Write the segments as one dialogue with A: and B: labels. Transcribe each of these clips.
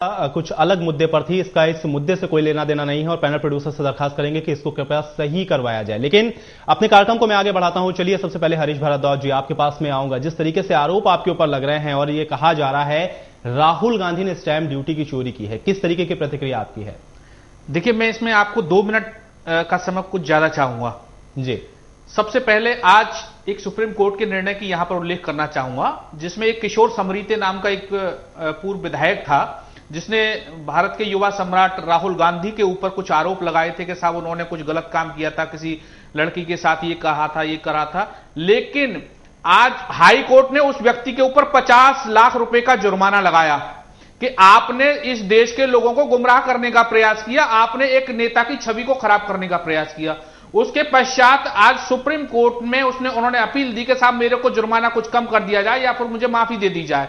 A: कुछ अलग मुद्दे पर थी। इसका इस मुद्दे से कोई लेना देना नहीं है और पैनल प्रोड्यूसर से दरखास्त करेंगे कि इसको कृपया सही करवाया जाए। लेकिन अपने कार्यक्रम को मैं आगे बढ़ाता हूं। चलिए सबसे पहले हरीश भारद्वाज जी आपके पास में आऊंगा। जिस तरीके से आरोप आपके ऊपर लग रहे हैं और ये कहा जा रहा है राहुल गांधी ने स्टैंप ड्यूटी की चोरी की है, किस तरीके की प्रतिक्रिया आपकी है?
B: देखिए, मैं इसमें आपको 2 मिनट का समय कुछ ज्यादा चाहूंगा
A: जी।
B: सबसे पहले आज एक सुप्रीम कोर्ट के निर्णय की यहां पर उल्लेख करना चाहूंगा, जिसमें एक किशोर समरीते नाम का एक पूर्व विधायक था, जिसने भारत के युवा सम्राट राहुल गांधी के ऊपर कुछ आरोप लगाए थे कि साहब उन्होंने कुछ गलत काम किया था, किसी लड़की के साथ ये कहा था, ये करा था। लेकिन आज हाई कोर्ट ने उस व्यक्ति के ऊपर 50 लाख रुपए का जुर्माना लगाया कि आपने इस देश के लोगों को गुमराह करने का प्रयास किया, आपने एक नेता की छवि को खराब करने का प्रयास किया। उसके पश्चात आज सुप्रीम कोर्ट में उन्होंने अपील दी कि साहब मेरे को जुर्माना कुछ कम कर दिया जाए या फिर मुझे माफी दे दी जाए।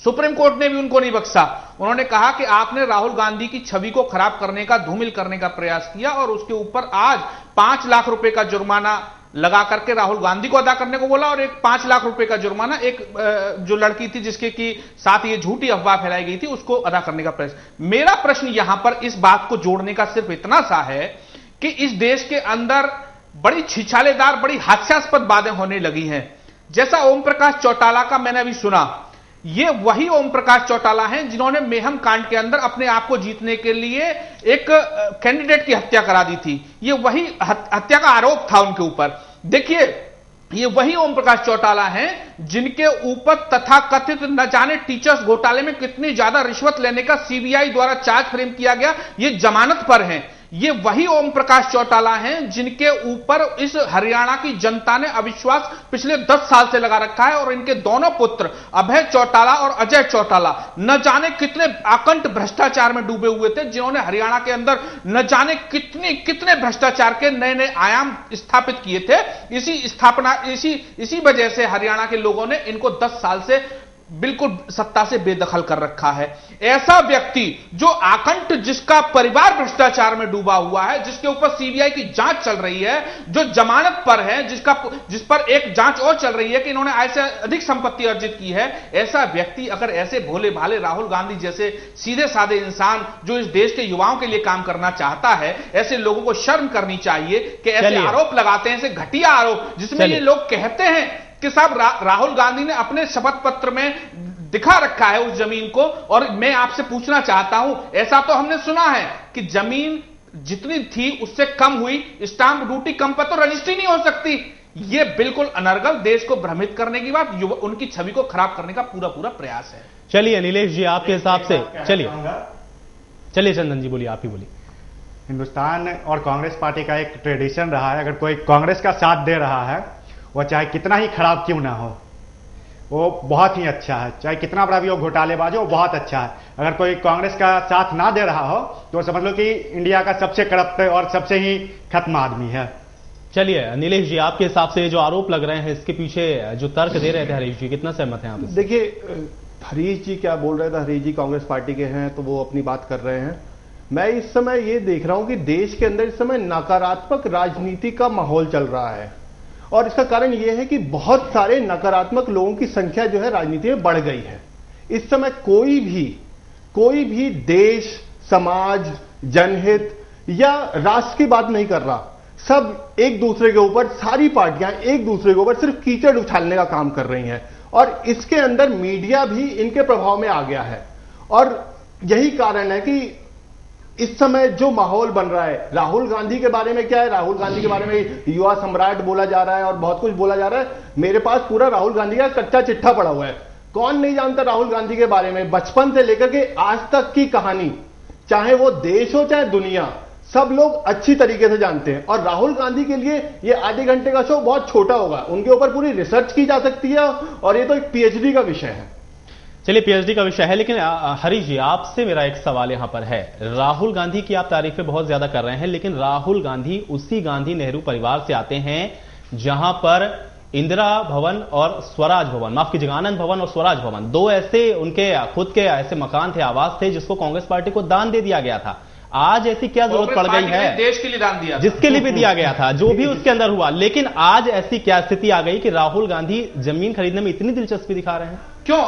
B: सुप्रीम कोर्ट ने भी उनको नहीं बख्शा। उन्होंने कहा कि आपने राहुल गांधी की छवि को खराब करने का, धूमिल करने का प्रयास किया और उसके ऊपर आज 5 लाख रुपए का जुर्माना लगा करके राहुल गांधी को अदा करने को बोला और एक 5 लाख रुपए का जुर्माना एक जो लड़की थी जिसके की साथ ये झूठी अफवाह फैलाई गई थी उसको अदा करने का प्रयास। मेरा प्रश्न यहां पर इस बात को जोड़ने का सिर्फ इतना सा है कि इस देश के अंदर बड़ी छिछालेदार, बड़ी हास्यास्पद बातें होने लगी हैं। जैसा ओम प्रकाश चौटाला का मैंने अभी सुना, ये वही ओम प्रकाश चौटाला हैं जिन्होंने मेहम कांड के अंदर अपने आप को जीतने के लिए एक कैंडिडेट की हत्या करा दी थी। ये वही हत्या का आरोप था उनके ऊपर। देखिए, ये वही ओम प्रकाश चौटाला हैं जिनके ऊपर तथाकथित न जाने टीचर्स घोटाले में कितनी ज्यादा रिश्वत लेने का सीबीआई द्वारा चार्ज फ्रेम किया गया, ये जमानत पर हैं। ये वही ओम प्रकाश चौटाला हैं जिनके ऊपर इस हरियाणा की जनता ने अविश्वास पिछले 10 साल से लगा रखा है और इनके दोनों पुत्र अभय चौटाला और अजय चौटाला न जाने कितने आकंठ भ्रष्टाचार में डूबे हुए थे, जिन्होंने हरियाणा के अंदर न जाने कितने भ्रष्टाचार के नए नए आयाम स्थापित किए थे। इसी वजह से हरियाणा के लोगों ने इनको 10 साल से बिल्कुल सत्ता से बेदखल कर रखा है। ऐसा व्यक्ति जो आकंठ, जिसका परिवार भ्रष्टाचार में डूबा हुआ है, जिसके ऊपर सीबीआई की जांच चल रही है, जो जमानत पर है, जिस पर एक जांच और चल रही है कि इन्होंने ऐसे अधिक संपत्ति अर्जित की है, ऐसा व्यक्ति अगर ऐसे भोले भाले राहुल गांधी जैसे सीधे साधे इंसान जो इस देश के युवाओं के लिए काम करना चाहता है, ऐसे लोगों को शर्म करनी चाहिए कि ऐसे आरोप लगाते हैं, ऐसे घटिया आरोप, जिसमें ये लोग कहते हैं कि साहब राहुल गांधी ने अपने शपथ पत्र में दिखा रखा है उस जमीन को। और मैं आपसे पूछना चाहता हूं, ऐसा तो हमने सुना है कि जमीन जितनी थी उससे कम हुई, स्टाम्प ड्यूटी कम पर तो रजिस्ट्री नहीं हो सकती। यह बिल्कुल अनर्गल, देश को भ्रमित करने की बात, उनकी छवि को खराब करने का पूरा प्रयास है।
A: चलिए नीलेश जी, आपके हिसाब से चलिए चंदन जी बोलिए, आप ही बोलिए।
C: हिंदुस्तान और कांग्रेस पार्टी का एक ट्रेडिशन रहा है, अगर कोई कांग्रेस का साथ दे रहा है वो चाहे कितना ही खराब क्यों ना हो, वो बहुत ही अच्छा है। चाहे कितना बड़ा भी हो घोटालेबाज हो, वो बहुत अच्छा है। अगर कोई कांग्रेस का साथ ना दे रहा हो तो समझ लो कि इंडिया का सबसे करप्ट और सबसे ही खत्म आदमी है।
A: चलिए नीलेश जी, आपके हिसाब से जो आरोप लग रहे हैं इसके पीछे जो तर्क दे रहे थे हरीश जी, कितना सहमत हैं आप?
D: देखिए, हरीश जी क्या बोल रहे थे, हरीश जी कांग्रेस पार्टी के हैं तो वो अपनी बात कर रहे हैं। मैं इस समय ये देख रहा हूं कि देश के अंदर इस समय नकारात्मक राजनीति का माहौल चल रहा है और इसका कारण यह है कि बहुत सारे नकारात्मक लोगों की संख्या जो है राजनीति में बढ़ गई है। इस समय कोई भी देश, समाज, जनहित या राष्ट्र की बात नहीं कर रहा। सब एक दूसरे के ऊपर, सारी पार्टियां एक दूसरे के ऊपर सिर्फ कीचड़ उछालने का काम कर रही हैं और इसके अंदर मीडिया भी इनके प्रभाव में आ गया है। और यही कारण है कि इस समय जो माहौल बन रहा है, राहुल गांधी के बारे में क्या है, राहुल गांधी के बारे में युवा सम्राट बोला जा रहा है और बहुत कुछ बोला जा रहा है। मेरे पास पूरा राहुल गांधी का कच्चा चिट्ठा पड़ा हुआ है। कौन नहीं जानता राहुल गांधी के बारे में? बचपन से लेकर के आज तक की कहानी, चाहे वो देश हो चाहे दुनिया, सब लोग अच्छी तरीके से जानते हैं। और राहुल गांधी के लिए ये आधे घंटे का शो बहुत छोटा होगा, उनके ऊपर पूरी रिसर्च की जा सकती है और ये तो एक पीएचडी का विषय है।
A: चलिए, पीएचडी का विषय है, लेकिन हरीश जी आपसे मेरा एक सवाल यहां पर है। राहुल गांधी की आप तारीफें बहुत ज्यादा कर रहे हैं, लेकिन राहुल गांधी उसी गांधी नेहरू परिवार से आते हैं जहां पर इंदिरा भवन और स्वराज भवन, माफ कीजिएगा, आनंद भवन और स्वराज भवन, 2 ऐसे उनके खुद के ऐसे मकान थे, आवास थे, जिसको कांग्रेस पार्टी को दान दे दिया गया था। आज ऐसी क्या जरूरत पड़ गई है?
B: देश के लिए दान दिया,
A: जिसके लिए भी दिया गया था, जो भी उसके अंदर हुआ, लेकिन आज ऐसी क्या स्थिति आ गई कि राहुल गांधी जमीन खरीदने में इतनी दिलचस्पी दिखा रहे हैं?
B: क्यों?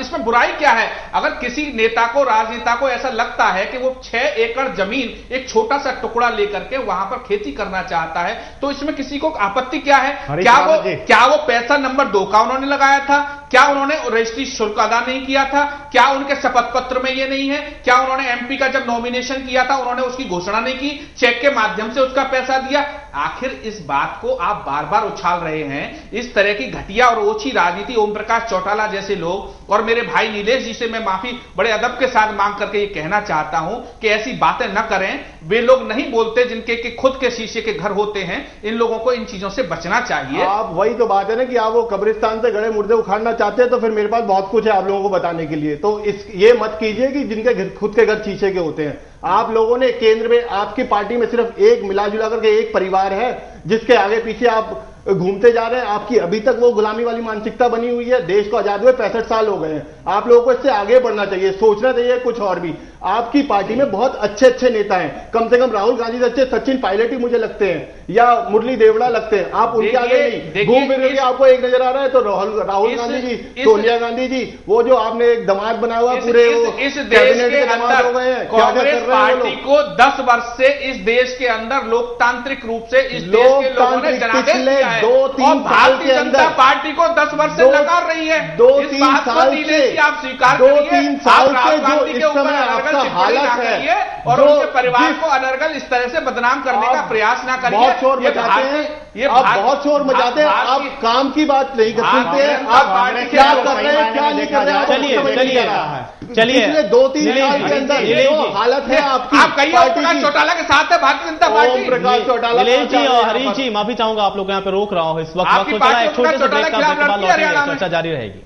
B: इसमें बुराई क्या है? अगर किसी नेता को, राजनेता को ऐसा लगता है कि वो 6 एकड़ जमीन एक छोटा सा टुकड़ा लेकर के वहां पर खेती करना चाहता है, तो इसमें किसी को आपत्ति क्या है? क्या वो पैसा नंबर 2 का उन्होंने लगाया था? क्या उन्होंने रजिस्ट्री शुल्क अदा नहीं किया था? क्या उनके शपथ पत्र में ये नहीं है? क्या उन्होंने एमपी का जब नॉमिनेशन किया था उन्होंने उसकी घोषणा नहीं की? चेक के माध्यम से उसका पैसा दिया? आखिर इस बात को आप बार बार उछाल रहे हैं। इस तरह की घटिया और ओछी राजनीति ओम प्रकाश चौटाला जैसे लोग और मेरे भाई नीलेश जी से मैं माफी बड़े अदब के साथ मांग करके ये कहना चाहता हूं कि ऐसी बातें न करें। वे लोग नहीं बोलते जिनके के खुद के शीशे के घर होते हैं। इन लोगों को इन चीजों से बचना चाहिए।
D: आप वही तो बात है ना कि आप वो कब्रिस्तान से गड़े मुर्दे उखाड़ना चाहते हैं, तो फिर मेरे पास बहुत कुछ है आप लोगों को बताने के लिए। तो ये मत कीजिए कि जिनके खुद के घर शीशे के होते हैं। आप लोगों ने केंद्र में, आपकी पार्टी में सिर्फ एक मिला जुला करके एक परिवार है जिसके आगे पीछे आप घूमते जा रहे हैं। आपकी अभी तक वो गुलामी वाली मानसिकता बनी हुई है। देश को आजाद हुए 65 साल हो गए हैं। आप लोगों को इससे आगे बढ़ना चाहिए, सोचना चाहिए कुछ और भी। आपकी पार्टी में बहुत अच्छे अच्छे नेता हैं, कम से कम राहुल गांधी से अच्छे सचिन पायलट ही मुझे लगते हैं, या मुरली देवड़ा लगते हैं। आप उनके आगे नहीं घूम फिर के आपको एक नजर आ रहा है तो राहुल गांधी जी, सोनिया गांधी जी, वो जो आपने एक दामाद बनाया हुआ पूरे
B: इस देश के अंदर हो गए हैं। कांग्रेस पार्टी को 10 वर्ष से इस देश के अंदर लोकतांत्रिक रूप से इस देश के लोगों ने जनादेश दिया है।
D: 2-3
B: भारतीय जनता पार्टी को 10 वर्ष से नकार रही है।
D: 2-3 साल से
B: आप स्वीकार करिए।
D: 2-3 साल से जो इस समय आपका हालत है
B: और उनके परिवार को अनर्गल इस तरह से बदनाम करने का प्रयास ना करिए।
D: बहुत शोर मचाते हैं, आप बहुत शोर मचाते हैं। आप काम की बात नहीं कर सकते हैं। आप क्या कर रहे हैं, क्या नहीं कर रहे हैं,
A: चलिए
D: पिछले 2-3 साल के अंदर जो हालत है आपकी,
B: आप कहिए ओम प्रकाश चौटाला के साथ है भारतीय जनता पार्टी।
D: ओम प्रकाश चौटाला,
A: नीलेश जी और हरीश जी, माफी चाहूंगा आप लोग यहाँ पे रोक रहा हूँ इस वक्त। चला एक छोटे से ब्रेक का, ब्रेक के बाद लौटेंगे, चर्चा जारी रहेगी।